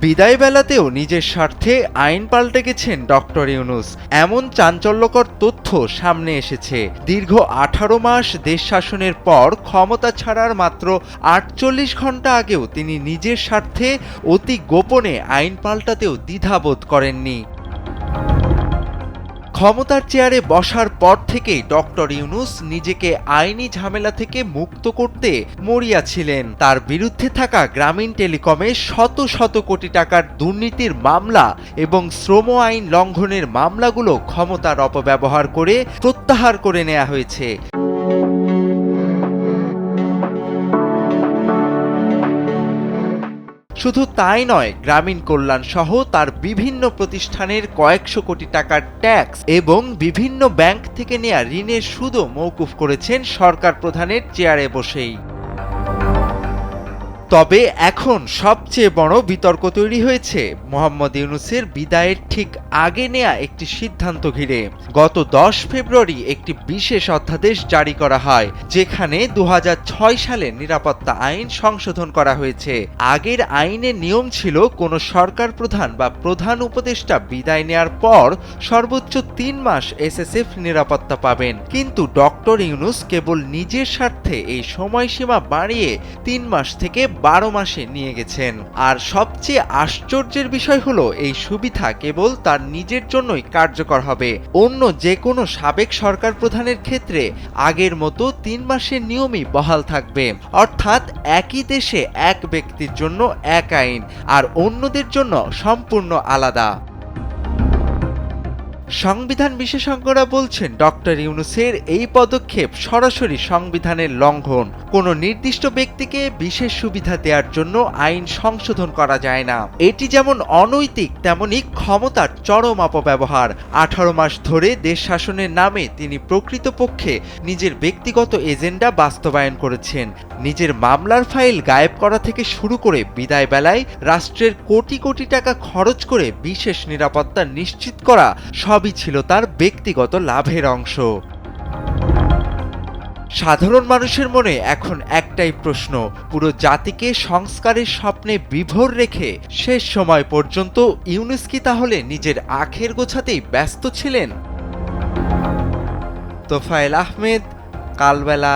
বিদায় বেলাতেও নিজের স্বার্থে আইন পাল্টে গেছেন ডক্টর ইউনূস। এমন চাঞ্চল্যকর তথ্য সামনে এসেছে। দীর্ঘ 18 মাস দেশ শাসনের পর ক্ষমতা ছাড়ার মাত্র 48 ঘন্টা আগেও তিনি নিজের স্বার্থে অতি গোপনে আইন পাল্টাতেও দ্বিধাবোধ করেননি। ক্ষমতার চেয়ারে বসার পর থেকেই ডক্টর ইউনূস নিজেকে আইনি ঝামেলা থেকে মুক্ত করতে মরিয়া ছিলেন। তার বিরুদ্ধে থাকা গ্রামীণ টেলিকমে শত শত কোটি টাকার দুর্নীতির মামলা এবং শ্রম আইন লঙ্ঘনের মামলাগুলো ক্ষমতার অপব্যবহার করে প্রত্যাহার করে নেওয়া হয়েছে। শুধু তাই নয়, গ্রামীণ কল্যাণ সহ তার বিভিন্ন প্রতিষ্ঠানের কয়েকশো কোটি টাকার ট্যাক্স এবং বিভিন্ন ব্যাংক থেকে নেয়া ঋণের সুদও মওকুফ করেছেন সরকার প্রধানের চেয়ারে বসেই। তবে এখন সবচেয়ে বড় বিতর্ক তৈরি হয়েছে মোহাম্মদ ইউনূসের বিদায়ের ঠিক আগে নেয়া একটি সিদ্ধান্ত ঘিরে। গত 10 ফেব্রুয়ারি একটি বিশেষ অধ্যাদেশ জারি করা হয়, যেখানে 2006 সালে নিরাপত্তা আইন সংশোধন করা হয়েছে। আগের আইনের নিয়ম ছিল কোনো সরকার প্রধান বা প্রধান উপদেষ্টা বিদায় নেয়ার পর সর্বোচ্চ 3 মাস এসএসএফ নিরাপত্তা পাবেন, কিন্তু ডক্টর ইউনূস কেবল নিজের স্বার্থে এই সময়সীমা বাড়িয়ে 3 মাস থেকে 12 মাসে নিয়ে গেছেন। আর সবচেয়ে আশ্চর্যের বিষয় হলো, এই সুবিধা কেবল তার নিজের জন্যই কার্যকর হবে। অন্য যে কোনো সাবেক সরকার প্রধানের ক্ষেত্রে আগের মতো 3 মাসের নিয়মই বহাল থাকবে, অর্থাৎ একই দেশে এক ব্যক্তির জন্য এক আইন আর অন্যদের জন্য সম্পূর্ণ আলাদা। সংবিধান বিশেষজ্ঞরা বলছেন, ডক্টর ইউনূসের এই পদক্ষেপ সরাসরি সংবিধানের লঙ্ঘন। কোনো নির্দিষ্ট ব্যক্তিকে বিশেষ সুবিধা দেওয়ার জন্য আইন সংশোধন করা যায় না। এটি যেমন অনৈতিক, তেমনি ক্ষমতার চরম অপব্যবহার। 18 মাস ধরে দেশ শাসনের নামে তিনি প্রকৃতপক্ষে নিজের ব্যক্তিগত এজেন্ডা বাস্তবায়ন করেছেন। নিজের মামলার ফাইল গায়েব করা থেকে শুরু করে বিদায় বেলায় রাষ্ট্রের কোটি কোটি টাকা খরচ করে বিশেষ নিরাপত্তা নিশ্চিত করা সবই ছিল তার ব্যক্তিগত লাভের অংশ। সাধারণ মানুষের মনে এখন একটাই প্রশ্ন, পুরো জাতিকে সংস্কারের স্বপ্নে বিভোর রেখে শেষ সময় পর্যন্ত ইউনূস কি তাহলে নিজের আখের গোছাতেই ব্যস্ত ছিলেন? তোফায়েল আহমেদ, কালবেলা।